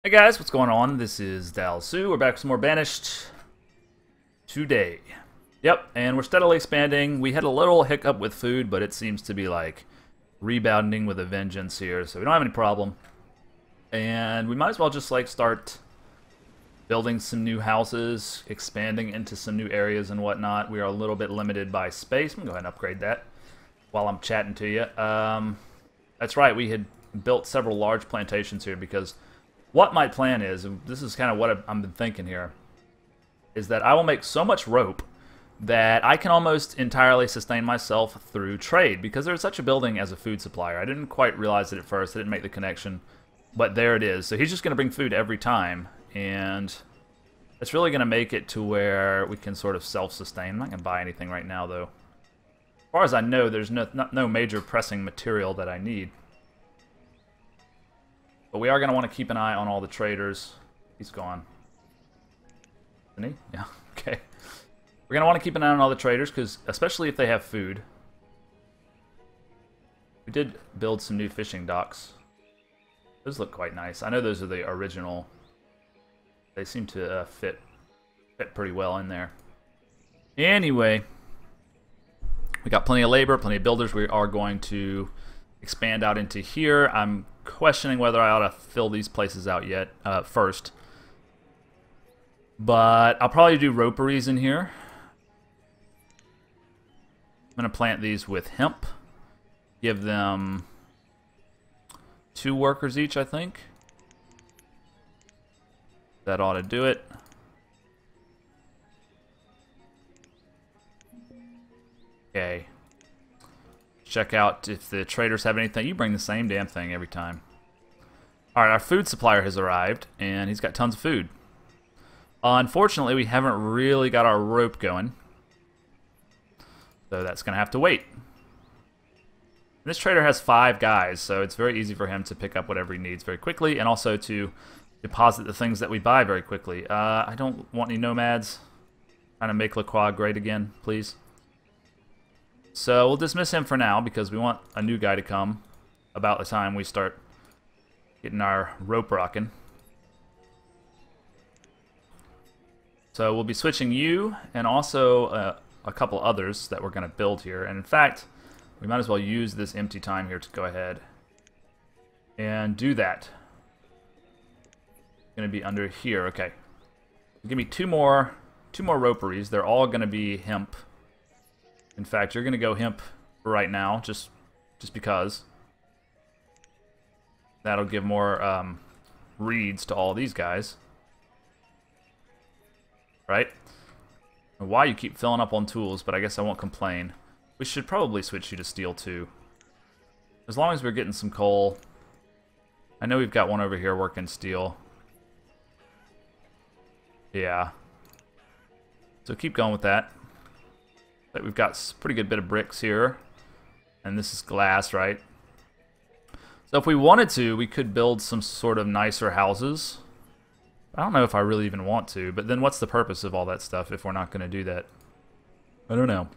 Hey guys, what's going on? This is Dalsu. We're back with some more Banished today. Yep, and we're steadily expanding. We had a little hiccup with food, but it seems to be like rebounding with a vengeance here, so we don't have any problem. And we might as well just like start building some new houses, expanding into some new areas and whatnot. We are a little bit limited by space. I'm gonna go ahead and upgrade that while I'm chatting to you. That's right, we had built several large plantations here because what my plan is, and this is kind of what I've been thinking here, is that I will make so much rope that I can almost entirely sustain myself through trade, because there's such a building as a food supplier. I didn't quite realize it at first, I didn't make the connection, but there it is. So he's just going to bring food every time, and it's really going to make it to where we can sort of self-sustain. I'm not going to buy anything right now, though. As far as I know, there's no major pressing material that I need. But we are going to want to keep an eye on all the traders. He's gone. Isn't he? Yeah, okay. We're going to want to keep an eye on all the traders, because especially if they have food. We did build some new fishing docks. Those look quite nice. I know those are the original. They seem to fit pretty well in there. Anyway, we got plenty of labor, plenty of builders. We are going to expand out into here. I'm questioning whether I ought to fill these places out yet first. But I'll probably do roperies in here. I'm going to plant these with hemp. Give them 2 workers each, I think. That ought to do it. Okay. Check out if the traders have anything. You bring the same damn thing every time. Alright, our food supplier has arrived, and he's got tons of food. Unfortunately, we haven't really got our rope going. So that's going to have to wait. This trader has 5 guys, so it's very easy for him to pick up whatever he needs very quickly, and also to deposit the things that we buy very quickly. I don't want any nomads. Trying to make La Croix great again, please. So we'll dismiss him for now, because we want a new guy to come about the time we start getting our rope rocking. So we'll be switching you and also a couple others that we're going to build here. And in fact, we might as well use this empty time here to go ahead and do that. Going to be under here. Okay. Give me two more roperies. They're all going to be hemp. In fact, you're going to go hemp for right now, just because. That'll give more reeds to all these guys. Right? Why you keep filling up on tools, but I guess I won't complain. We should probably switch you to steel too. As long as we're getting some coal. I know we've got one over here working steel. Yeah. So keep going with that. But we've got a pretty good bit of bricks here. And this is glass, right? So if we wanted to, we could build some sort of nicer houses. I don't know if I really even want to, but then what's the purpose of all that stuff if we're not going to do that? I don't know.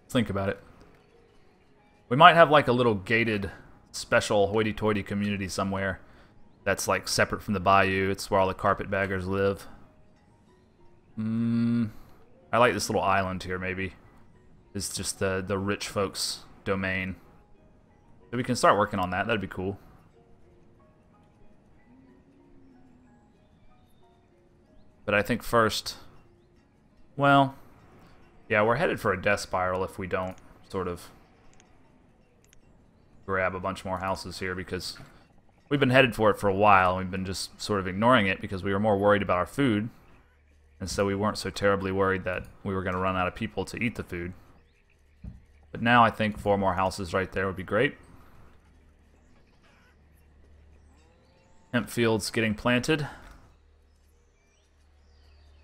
Think about it. We might have like a little gated special hoity-toity community somewhere that's like separate from the Bayou. It's where all the carpetbaggers live. I like this little island here, maybe. It's just the rich folks' domain. So we can start working on that. That'd be cool. But I think first, well, yeah, we're headed for a death spiral if we don't sort of grab a bunch more houses here, because we've been headed for it for a while, and we've been just sort of ignoring it because we were more worried about our food. And so we weren't so terribly worried that we were going to run out of people to eat the food. But now I think 4 more houses right there would be great. Hemp fields getting planted.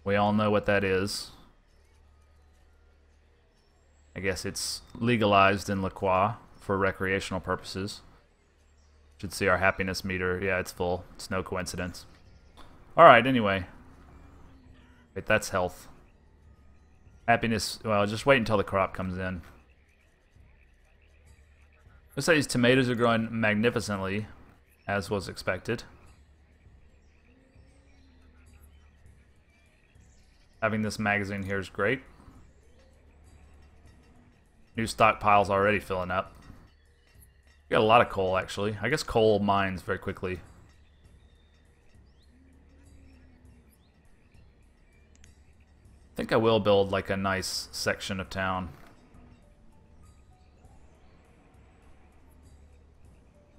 We all know what that is. I guess it's legalized in La Croix for recreational purposes. Should see our happiness meter. Yeah, it's full. It's no coincidence. Alright, anyway. Wait, that's health. Happiness, well, just wait until the crop comes in. Looks like these tomatoes are growing magnificently, as was expected. Having this magazine here is great. New stockpile's already filling up. We got a lot of coal, actually. I guess coal mines very quickly. I think I will build like a nice section of town.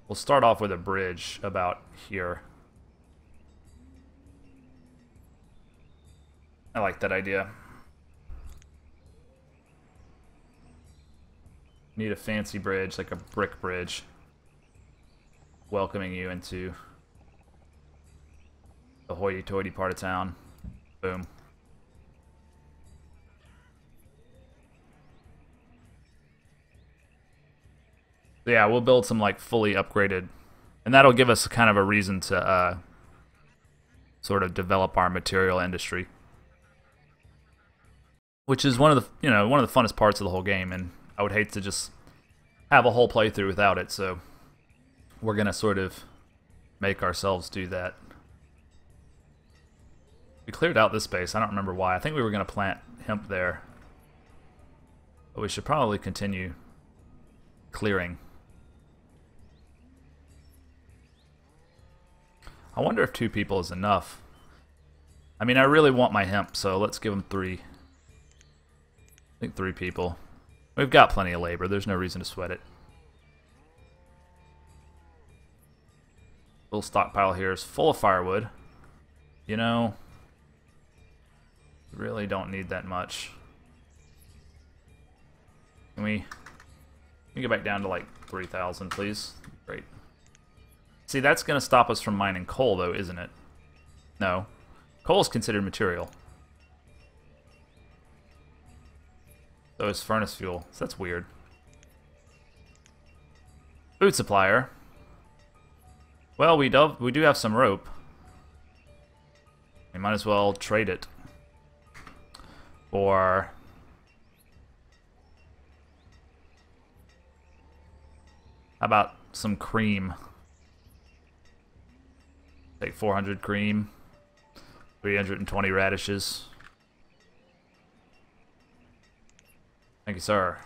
We'll start off with a bridge about here. I like that idea. Need a fancy bridge, like a brick bridge, welcoming you into the hoity-toity part of town. Boom. So yeah, we'll build some like fully upgraded, and that'll give us kind of a reason to sort of develop our material industry, which is one of the one of the funnest parts of the whole game, and I would hate to just have a whole playthrough without it, so we're gonna sort of make ourselves do that. We cleared out this space. I don't remember why. I think we were gonna plant hemp there, but we should probably continue clearing. I wonder if 2 people is enough. I mean, I really want my hemp, so let's give them 3. I think 3 people. We've got plenty of labor. There's no reason to sweat it. Little stockpile here is full of firewood. You know, really don't need that much. Can we get back down to like 3,000, please? Great. See, that's going to stop us from mining coal, though, isn't it? No. Coal is considered material. So is furnace fuel. So that's weird. Food supplier. Well, we do have some rope. We might as well trade it for how about some cream? Take 400 cream, 320 radishes. Thank you, sir.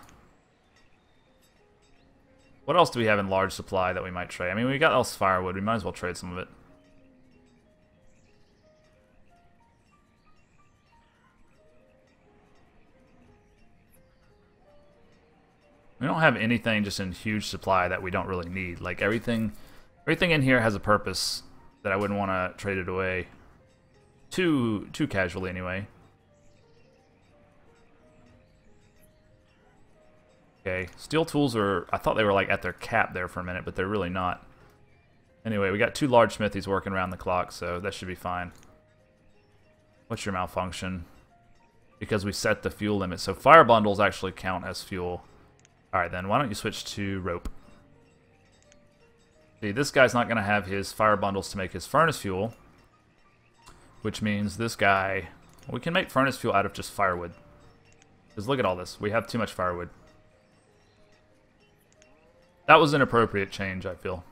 What else do we have in large supply that we might trade? I mean, we got else firewood. We might as well trade some of it. We don't have anything just in huge supply that we don't really need. Like everything in here has a purpose that I wouldn't want to trade it away too casually anyway. Okay, steel tools are, I thought they were like at their cap there for a minute, but they're really not. Anyway, we got 2 large smithies working around the clock, so that should be fine. What's your malfunction? Because we set the fuel limit, so fire bundles actually count as fuel. Alright then, why don't you switch to rope? See, this guy's not going to have his fire bundles to make his furnace fuel, which means this guy, we can make furnace fuel out of just firewood. Because look at all this, we have too much firewood. That was an appropriate change, I feel.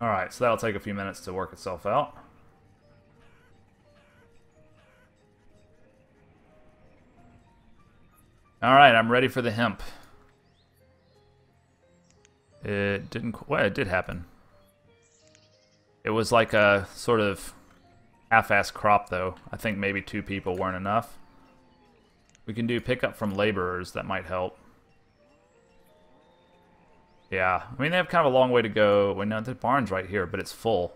Alright, so that'll take a few minutes to work itself out. Alright, I'm ready for the hemp. It didn't... Well, it did happen. It was like a sort of half-assed crop, though. I think maybe 2 people weren't enough. We can do pickup from laborers. That might help. Yeah. I mean, they have kind of a long way to go. Well, no, the barn's right here, but it's full.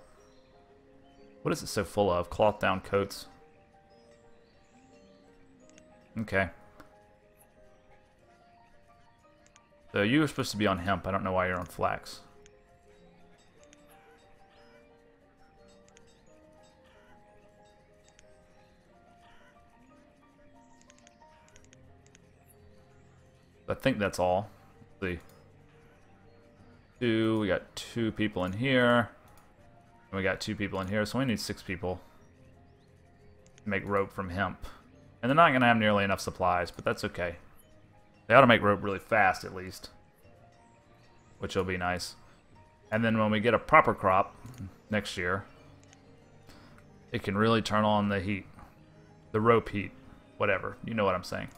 What is it so full of? Cloth down coats. Okay. So you were supposed to be on hemp. I don't know why you're on flax. I think that's all. Let's see. We got 2 people in here. And we got 2 people in here, so we need 6 people to make rope from hemp. And they're not going to have nearly enough supplies, but that's okay. They ought to make rope really fast, at least. Which will be nice. And then when we get a proper crop next year, it can really turn on the heat. The rope heat. Whatever. You know what I'm saying.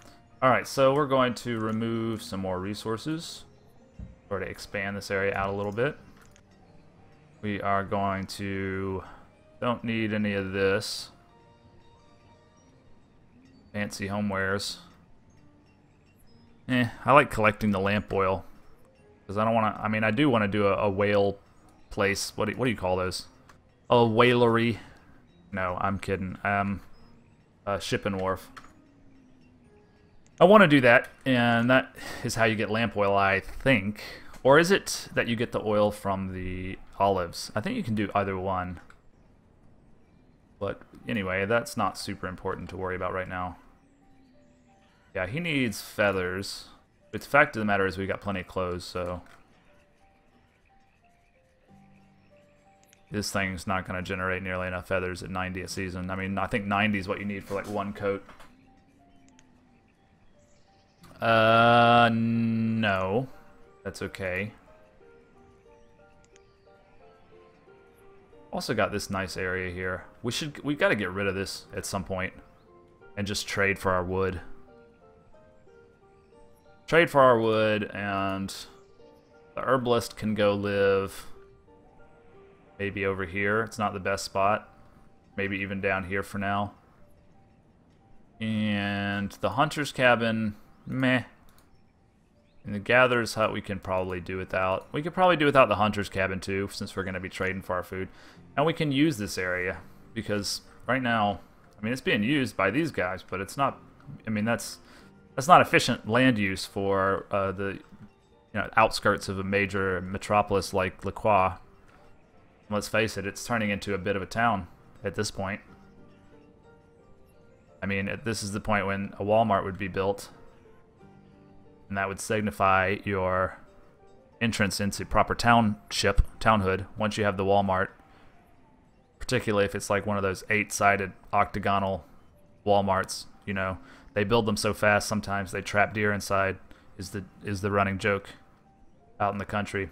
Alright, so we're going to remove some more resources. Or to expand this area out a little bit. We are going to... Don't need any of this. Fancy homewares. I like collecting the lamp oil. Because I don't want to... I mean, I do want to do a whale place. What do you call those? A whalery. No, I'm kidding. A shipping wharf. I want to do that, and that is how you get lamp oil, I think. Or is it that you get the oil from the olives? I think you can do either one. But anyway, that's not super important to worry about right now. Yeah, he needs feathers. But the fact of the matter is we got plenty of clothes, so... This thing's not going to generate nearly enough feathers at 90 a season. I mean, I think 90 is what you need for like one coat. No. That's okay. Also got this nice area here. We've got to get rid of this at some point and just trade for our wood. Trade for our wood, and the herbalist can go live maybe over here. It's not the best spot. Maybe even down here for now. And the hunter's cabin, meh. And the gatherer's hut we can probably do without. We could probably do without the hunter's cabin too, since we're going to be trading for our food. And we can use this area, because right now, I mean, it's being used by these guys, but it's not, I mean, that's not efficient land use for the outskirts of a major metropolis like La Croix. Let's face it, it's turning into a bit of a town at this point. I mean, this is the point when a Walmart would be built, and that would signify your entrance into proper townhood, once you have the Walmart. Particularly if it's like one of those 8-sided octagonal Walmarts, you know. They build them so fast, sometimes they trap deer inside, is the running joke out in the country.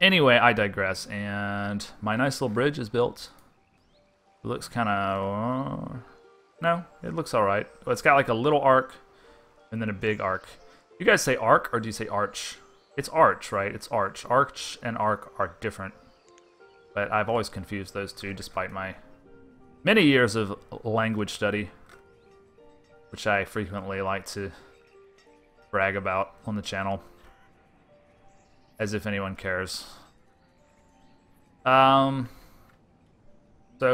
Anyway, I digress, and my nice little bridge is built. It looks kind of... no, it looks alright. Well, it's got like a little arc, and then a big arc. You guys say arc, or do you say arch? It's arch, right? It's arch. Arch and arc are different. But I've always confused those two, despite my many years of language study, which I frequently like to brag about on the channel, as if anyone cares. So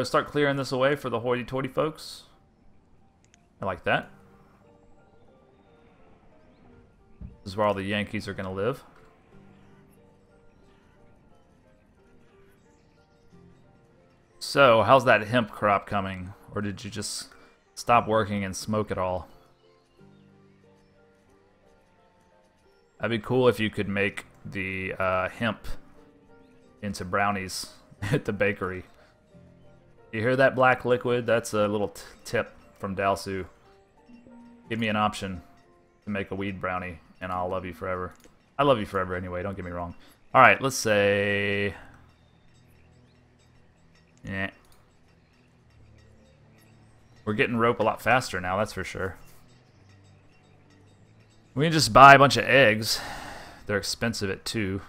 start clearing this away for the hoity-toity folks. I like that. This is where all the Yankees are going to live. So, how's that hemp crop coming? Or did you just stop working and smoke it all? That'd be cool if you could make the hemp into brownies at the bakery. You hear that black liquid? That's a little tip from Dalsu. Give me an option to make a weed brownie, and I'll love you forever. I love you forever anyway, don't get me wrong. Alright, let's say... yeah. We're getting rope a lot faster now, that's for sure. We can just buy a bunch of eggs. They're expensive at 2.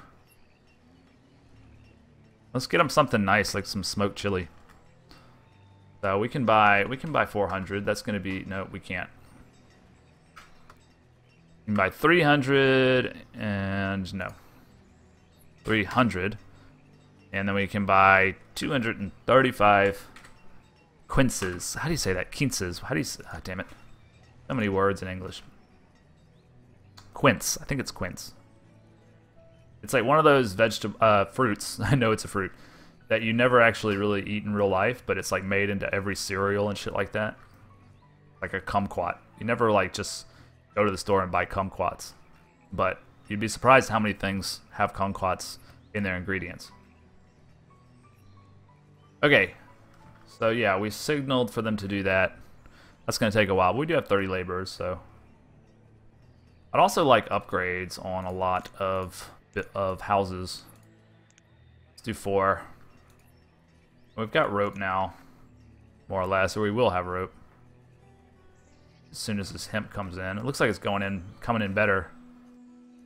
Let's get them something nice, like some smoked chili. So we can buy 400. That's going to be... no, we can't. We can buy 300 and... no. 300. And then we can buy 235 quinces. How do you say that? Quinces. How do you say... oh, damn it. So many words in English. Quince. I think it's quince. It's like one of those fruits. I know it's a fruit. That you never actually really eat in real life, but it's like made into every cereal and shit like that. Like a kumquat. You never like just go to the store and buy kumquats. But you'd be surprised how many things have kumquats in their ingredients. Okay, so yeah, we signaled for them to do that. That's going to take a while. We do have 30 laborers, so... I'd also like upgrades on a lot of houses. Let's do 4. We've got rope now. more or less, or we will have rope as soon as this hemp comes in. It looks like it's coming in better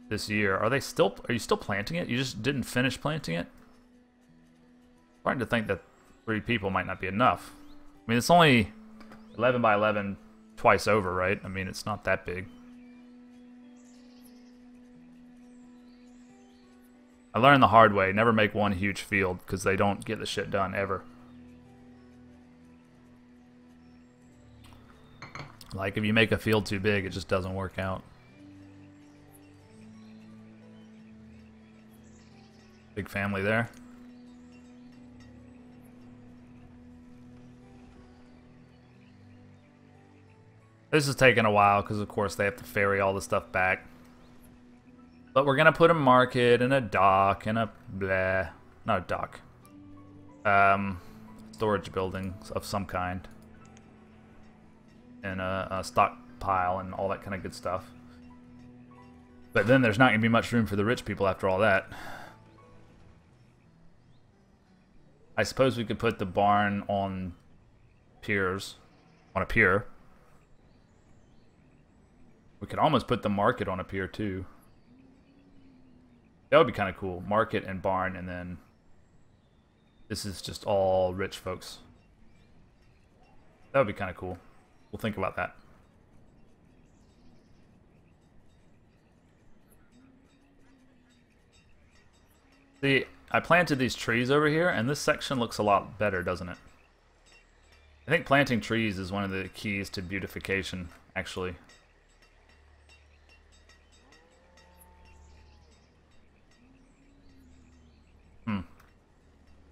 this year. Are you still planting it? You just didn't finish planting it? I'm starting to think that 3 people might not be enough. I mean, it's only 11 by 11 twice over, right? I mean, it's not that big. I learned the hard way, never make one huge field, because they don't get the shit done, ever. Like, if you make a field too big, it just doesn't work out. Big family there. This is taking a while, because of course they have to ferry all the stuff back. But we're going to put a market and a dock and a blah. Not a dock. Storage building of some kind. And a stockpile and all that kind of good stuff. But then there's not going to be much room for the rich people after all that. I suppose we could put the barn on piers. On a pier. We could almost put the market on a pier too. That would be kind of cool. Market and barn, and then this is just all rich folks. That would be kind of cool. We'll think about that. See, I planted these trees over here, and this section looks a lot better, doesn't it? I think planting trees is one of the keys to beautification, actually.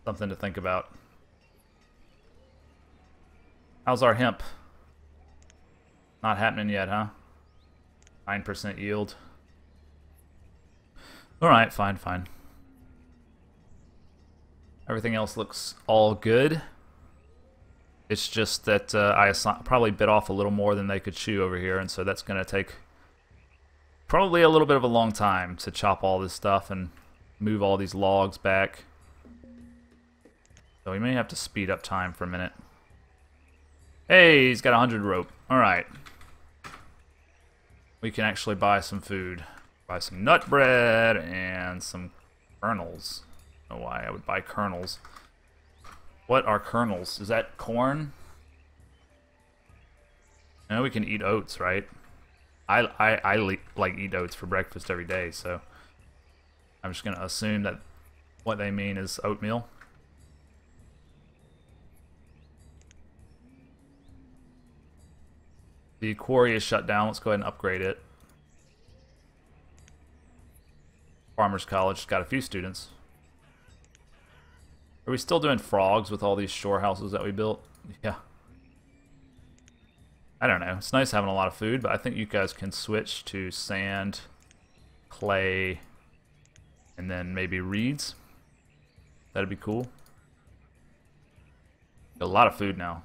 Something to think about. How's our hemp? Not happening yet, huh? 9% yield. Alright, fine. Everything else looks all good. It's just that I probably bit off a little more than they could chew over here, and so that's going to take probably a little bit of a long time to chop all this stuff and move all these logs back. So we may have to speed up time for a minute. Hey, he's got 100 rope. Alright. We can actually buy some food. Buy some nut bread and some kernels. I don't know why I would buy kernels. What are kernels? Is that corn? I know we can eat oats, right? I like eat oats for breakfast every day, so I'm just going to assume that what they mean is oatmeal. The quarry is shut down. Let's go ahead and upgrade it. Farmers College got a few students. Are we still doing frogs with all these shore houses that we built? Yeah. I don't know. It's nice having a lot of food, but I think you guys can switch to sand, clay, and then maybe reeds. That'd be cool. A lot of food now.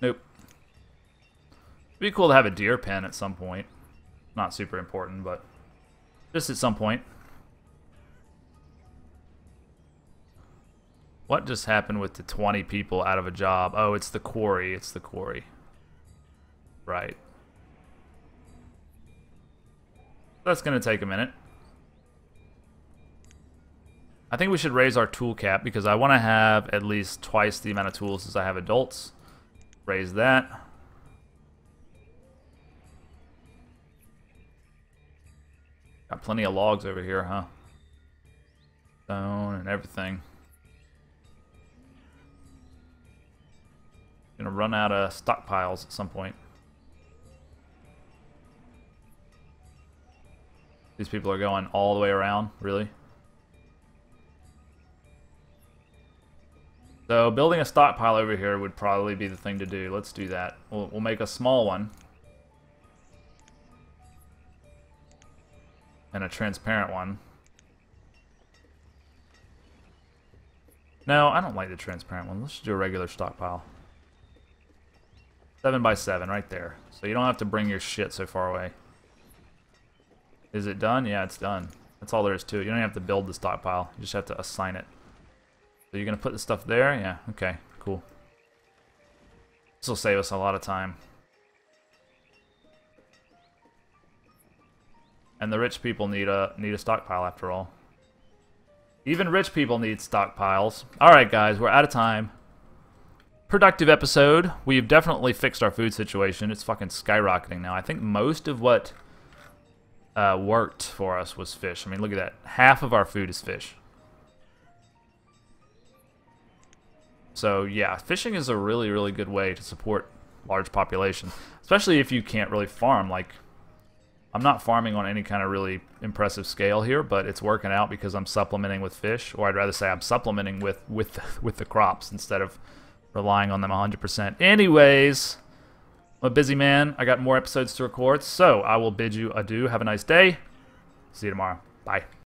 Nope. It'd be cool to have a deer pen at some point. Not super important, but just at some point. What just happened with the 20 people out of a job? Oh, it's the quarry. It's the quarry. Right. That's going to take a minute. I think we should raise our tool cap because I want to have at least twice the amount of tools as I have adults. Raise that. Got plenty of logs over here, huh? Stone and everything. Gonna run out of stockpiles at some point. These people are going all the way around, really? So building a stockpile over here would probably be the thing to do. Let's do that. We'll make a small one. And a transparent one. No, I don't like the transparent one. Let's just do a regular stockpile. 7 by 7 right there. So you don't have to bring your shit so far away. Is it done? Yeah, it's done. That's all there is to it. You don't have to build the stockpile. You just have to assign it. So you're going to put the stuff there? Yeah, okay, cool. This will save us a lot of time. And the rich people need a stockpile after all. Even rich people need stockpiles. Alright guys, we're out of time. Productive episode. We've definitely fixed our food situation. It's fucking skyrocketing now. I think most of what worked for us was fish. I mean, look at that. Half of our food is fish. So yeah, fishing is a really, really good way to support large populations. Especially if you can't really farm. Like, I'm not farming on any kind of really impressive scale here, but it's working out because I'm supplementing with fish. Or I'd rather say I'm supplementing with the crops instead of relying on them 100%. Anyways, I'm a busy man. I got more episodes to record, so I will bid you adieu. Have a nice day. See you tomorrow. Bye.